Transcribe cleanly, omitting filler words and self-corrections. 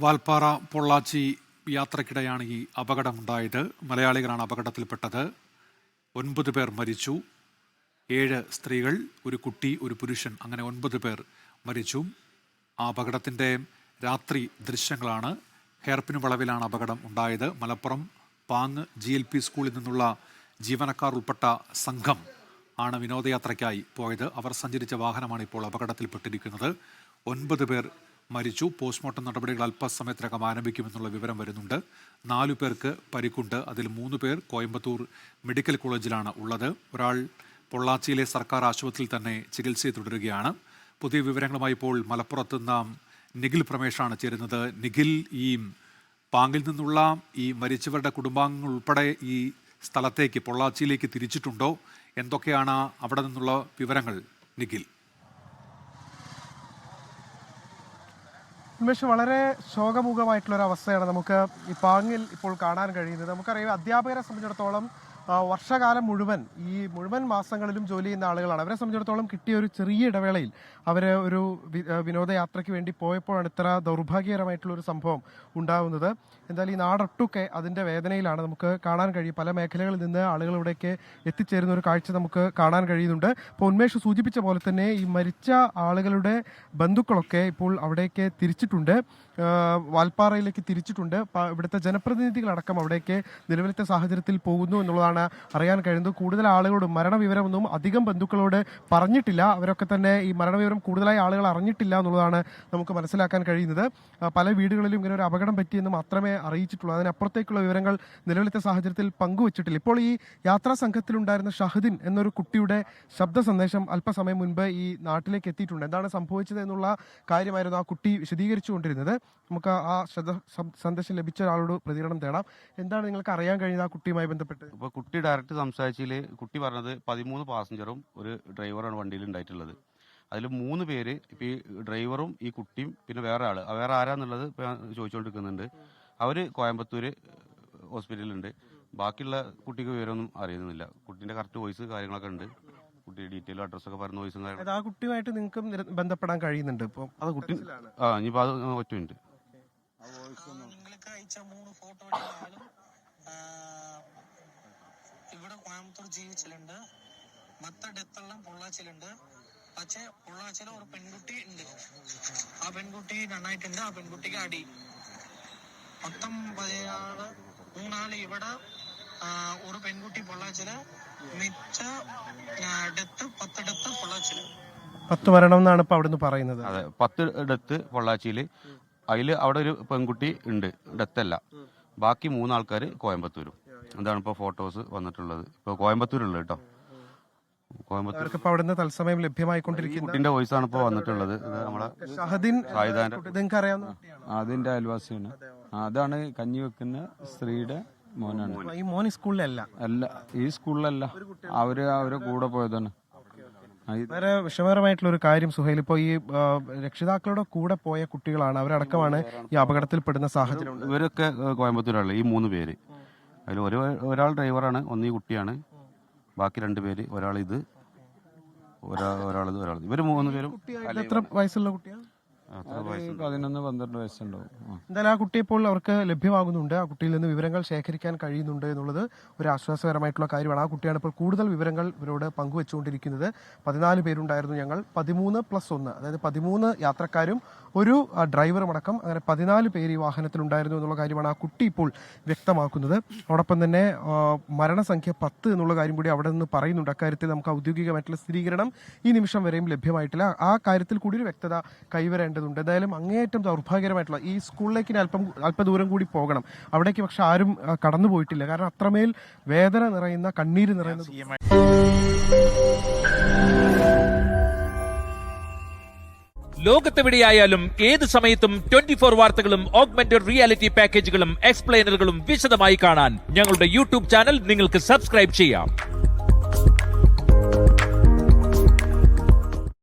വാൽപ്പാറ പൊള്ളാച്ചി യാത്രക്കിടെയാണ് ഈ അപകടമുണ്ടായത്. മലയാളികളാണ് അപകടത്തിൽപ്പെട്ടത്. 9 പേർ മരിച്ചു. 7 സ്ത്രീകൾ, ഒരു കുട്ടി, ഒരു പുരുഷൻ, അങ്ങനെ 9 പേർ മരിച്ചു. ആ അപകടത്തിൻ്റെ രാത്രി ദൃശ്യങ്ങളാണ്. ഹെയർപിൻ വളവിലാണ് അപകടം ഉണ്ടായത്. മലപ്പുറം പാങ് GLP സ്കൂളിൽ നിന്നുള്ള ജീവനക്കാർ ഉൾപ്പെട്ട സംഘം ആണ് വിനോദയാത്രയ്ക്കായി പോയത്. അവർ സഞ്ചരിച്ച വാഹനമാണ് ഇപ്പോൾ അപകടത്തിൽപ്പെട്ടിരിക്കുന്നത്. 9 പേർ മരിച്ചു. പോസ്റ്റ്മോർട്ടം നടപടികൾ അല്പസമയത്തിനകം ആരംഭിക്കുമെന്നുള്ള വിവരം വരുന്നുണ്ട്. 4 പേർക്ക് പരിക്കുണ്ട്. അതിൽ 3 പേർ കോയമ്പത്തൂർ മെഡിക്കൽ കോളേജിലാണ് ഉള്ളത്. ഒരാൾ പൊള്ളാച്ചിയിലെ സർക്കാർ ആശുപത്രിയിൽ തന്നെ ചികിത്സ തുടരുകയാണ്. പുതിയ വിവരങ്ങളുമായി ഇപ്പോൾ മലപ്പുറത്ത് നിന്ന് നിഖിൽ പ്രമേഷാണ് ചേരുന്നത്. നിഖിൽ, ഈ പാങ്ങിൽ നിന്നുള്ള ഈ മരിച്ചവരുടെ കുടുംബാംഗങ്ങൾ ഉൾപ്പെടെ ഈ സ്ഥലത്തേക്ക്, പൊള്ളാച്ചിയിലേക്ക് തിരിച്ചിട്ടുണ്ടോ? എന്തൊക്കെയാണ് അവിടെ നിന്നുള്ള വിവരങ്ങൾ നിഖിൽ? ഉന്മേഷ്, വളരെ ശോകമുഖമായിട്ടുള്ളൊരു അവസ്ഥയാണ് നമുക്ക് ഈ പാങ്ങിൽ ഇപ്പോൾ കാണാൻ കഴിയുന്നത്. നമുക്കറിയാം, അധ്യാപകരെ സംബന്ധിച്ചിടത്തോളം വർഷകാലം മുഴുവൻ മാസങ്ങളിലും ജോലി ചെയ്യുന്ന ആളുകളാണ്. അവരെ സംബന്ധിച്ചിടത്തോളം കിട്ടിയ ഒരു ചെറിയ ഇടവേളയിൽ അവർ ഒരു വിനോദയാത്രയ്ക്ക് വേണ്ടി പോയപ്പോഴാണ് ഇത്ര ദൗർഭാഗ്യകരമായിട്ടുള്ളൊരു സംഭവം ഉണ്ടാകുന്നത്. എന്തായാലും ഈ നാടൊട്ടുക്കെ അതിൻ്റെ വേദനയിലാണ്. നമുക്ക് കാണാൻ കഴിയും, പല മേഖലകളിൽ നിന്ന് ആളുകൾ ഇവിടേക്ക് എത്തിച്ചേരുന്ന ഒരു കാഴ്ച നമുക്ക് കാണാൻ കഴിയുന്നുണ്ട്. ഇപ്പോൾ ഉന്മേഷ് സൂചിപ്പിച്ച പോലെ തന്നെ ഈ മരിച്ച ആളുകളുടെ ബന്ധുക്കളൊക്കെ ഇപ്പോൾ അവിടേക്ക് തിരിച്ചിട്ടുണ്ട്, വാൽപ്പാറയിലേക്ക് തിരിച്ചിട്ടുണ്ട്. ഇവിടുത്തെ ജനപ്രതിനിധികളടക്കം അവിടേക്ക് നിലവിലത്തെ സാഹചര്യത്തിൽ പോകുന്നു എന്നുള്ളതാണ് അറിയാൻ കഴിയുന്നത്. കൂടുതൽ ആളുകളോട് മരണവിവരമൊന്നും അധികം ബന്ധുക്കളോട് പറഞ്ഞിട്ടില്ല. അവരൊക്കെ തന്നെ ഈ മരണവിവരം കൂടുതലായി ആളുകൾ അറിഞ്ഞിട്ടില്ല എന്നുള്ളതാണ് നമുക്ക് മനസ്സിലാക്കാൻ കഴിയുന്നത്. പല വീടുകളിലും ഇങ്ങനെ ഒരു അപകടം പറ്റിയെന്ന് മാത്രമേ അറിയിച്ചിട്ടുള്ളൂ. അതിനപ്പുറത്തേക്കുള്ള വിവരങ്ങൾ നിലവിലത്തെ സാഹചര്യത്തിൽ പങ്കുവച്ചിട്ടില്ല. ഇപ്പോൾ ഈ യാത്രാ സംഘത്തിലുണ്ടായിരുന്ന ഷഹദിൻ എന്നൊരു കുട്ടിയുടെ ശബ്ദ സന്ദേശം അല്പസമയം മുൻപ് ഈ നാട്ടിലേക്ക് എത്തിയിട്ടുണ്ട്. എന്താണ് സംഭവിച്ചത് എന്നുള്ള കാര്യമായിരുന്നു ആ കുട്ടി വിശദീകരിച്ചുകൊണ്ടിരുന്നത്. നമുക്ക് ആ സന്ദേശം ലഭിച്ച ഒരാളോട് പ്രതികരണം തേടാം. എന്താണ് നിങ്ങൾക്ക് അറിയാൻ കഴിയുന്നത് ആ കുട്ടിയുമായി ബന്ധപ്പെട്ട്? ഇപ്പോൾ കുട്ടി ഡയറക്റ്റ് സംസാരിച്ചതിൽ കുട്ടി പറഞ്ഞത് 13 പാസഞ്ചറും ഒരു ഡ്രൈവറാണ് വണ്ടിയിൽ ഉണ്ടായിട്ടുള്ളത്. അതിൽ 3 പേര്, ഇപ്പം ഈ ഡ്രൈവറും ഈ കുട്ടിയും പിന്നെ വേറെ ആരാന്നുള്ളത് ഇപ്പം ചോദിച്ചുകൊണ്ടിരിക്കുന്നുണ്ട്. അവർ കോയമ്പത്തൂർ ഹോസ്പിറ്റലിലുണ്ട്. ബാക്കിയുള്ള കുട്ടിക്ക് വിവരമൊന്നും അറിയുന്നില്ല. കുട്ടീൻ്റെ കറക്റ്റ് വോയിസ് കാര്യങ്ങളൊക്കെ ഉണ്ട്. കുട്ടിയുടെ ഡീറ്റെയിൽ അഡ്രസ്സൊക്കെ പറഞ്ഞ വോയിസും കാര്യങ്ങളും. ആ കുട്ടിയുമായിട്ട് നിങ്ങൾക്ക് ബന്ധപ്പെടാൻ കഴിയുന്നുണ്ട് ഇപ്പോൾ? അത് കുട്ടി ഇനിയിപ്പോൾ അത് ഒറ്റ മിനിറ്റ്. നിങ്ങൾക്ക് അയച്ച 3 ഫോട്ടോ ഇവിടെ കോയമ്പത്തൂർ ജീവിച്ചിലുണ്ട്. മൊത്ത ഡെത്തെല്ലാം പൊള്ളാച്ചിലുണ്ട്. പക്ഷേ പൊള്ളാച്ചിയിൽ ഒരു പെൺകുട്ടി ഉണ്ട്. ആ പെൺകുട്ടി നന്നായിട്ടുണ്ട്. ആ പെൺകുട്ടിക്ക് അടി മൊത്തം 3 ഇവിടെ, ഒരു പെൺകുട്ടി പൊള്ളാച്ചില്, മിച്ച ഡെത്ത് 10 ഡെത്ത് പൊള്ളാച്ചില്. 10 മരണം എന്നാണ് ഇപ്പൊ അവിടുന്ന് പറയുന്നത്. അതെ, 10 ഡെത്ത് പൊള്ളാച്ചിയിൽ. അതിൽ അവിടെ ഒരു പെൺകുട്ടി ഉണ്ട്, ഡെത്തല്ല. ബാക്കി 3 ആൾക്കാർ കോയമ്പത്തൂരും. എന്താണ് ഇപ്പോൾ ഫോട്ടോസ് വന്നിട്ടുള്ളത്. ഇപ്പോൾ കോയമ്പത്തൂരുള്ളത് കേട്ടോ. കോയമ്പത്തൂർ അവിടുന്ന് തത്സമയം ലഭ്യമായിക്കൊണ്ടിരിക്കുന്ന കുട്ടിന്റെ വോയിസ് ആണ് ഇപ്പോൾ വന്നിട്ടുള്ളത്. നമ്മളെ ഷഹദിൻ നിങ്ങൾക്ക് അറിയാവുന്ന അതിന്റെ അയൽവാസിയാണ്. അതാണ് കഞ്ഞി വെക്കുന്ന സ്ത്രീയുടെ മോനാണ്. ഈ മോൻ സ്കൂളിലല്ല? അല്ല, ഈ സ്കൂളിലല്ല, അവരെ കൂടെ പോയതാണ്. വളരെ വിഷമകരമായിട്ടുള്ള ഒരു കാര്യം സുഹൈൽ, ഇപ്പോൾ ഈ രക്ഷിതാക്കളുടെ കൂടെ പോയ കുട്ടികളാണ്, അവരടക്കമാണ് ഈ അപകടത്തിൽപ്പെടുന്ന സാഹചര്യം. ഇവരൊക്കെ കോയമ്പത്തൂരാണ്, ഈ 3 പേര്. അതിൽ ഒരാൾ ഡ്രൈവറാണ്, ഒന്ന് ഈ കുട്ടിയാണ്. ബാക്കി 2 പേര്, ഒരാളിത്, ഒരാളിത്. ഇവര് 3 പേരും. എത്ര വയസ്സുള്ള കുട്ടിയാണ്? 11-12 വയസ്സുണ്ടാവും. എന്തായാലും ആ കുട്ടി ഇപ്പോൾ അവർക്ക് ലഭ്യമാകുന്നുണ്ട്. ആ കുട്ടിയിൽ നിന്ന് വിവരങ്ങൾ ശേഖരിക്കാൻ കഴിയുന്നുണ്ട് എന്നുള്ളത് ഒരു ആശ്വാസകരമായിട്ടുള്ള കാര്യമാണ്. ആ കുട്ടിയാണ് ഇപ്പോൾ കൂടുതൽ വിവരങ്ങൾ ഇവരോട് പങ്കുവെച്ചുകൊണ്ടിരിക്കുന്നത്. 14 പേരുണ്ടായിരുന്നു ഞങ്ങൾ, 13+1, അതായത് 13 യാത്രക്കാരും ഒരു ഡ്രൈവറും അടക്കം, അങ്ങനെ 14 പേര് ഈ വാഹനത്തിലുണ്ടായിരുന്നു എന്നുള്ള കാര്യമാണ് ആ കുട്ടി ഇപ്പോൾ വ്യക്തമാക്കുന്നത്. അതോടൊപ്പം തന്നെ മരണസംഖ്യ 10 എന്നുള്ള കാര്യം കൂടി അവിടെ നിന്ന് പറയുന്നുണ്ട്. അക്കാര്യത്തിൽ നമുക്ക് ഔദ്യോഗികമായിട്ടുള്ള സ്ഥിരീകരണം ഈ നിമിഷം വരെയും ലഭ്യമായിട്ടില്ല. ആ കാര്യത്തിൽ കൂടി ഒരു വ്യക്തത കൈവരേണ്ടതുണ്ട്. എന്തായാലും അങ്ങേയറ്റം ദൗർഭാഗ്യകരമായിട്ടുള്ള ഈ സ്കൂളിലേക്ക് അല്പദൂരം കൂടി പോകണം. അവിടേക്ക് പക്ഷെ ആരും കടന്നു പോയിട്ടില്ല. കാരണം അത്രമേൽ വേദന നിറയുന്ന, കണ്ണീര് നിറയുന്ന. ലോകത്തെവിടെയായാലും ഏത് സമയത്തും 24 വാർത്തകളും ഓഗ്മെന്റഡ് റിയാലിറ്റി പാക്കേജുകളും എക്സ്പ്ലെയിനറുകളും വിശദമായി കാണാൻ ഞങ്ങളുടെ യൂട്യൂബ് ചാനൽ നിങ്ങൾക്ക് സബ്സ്ക്രൈബ് ചെയ്യാം.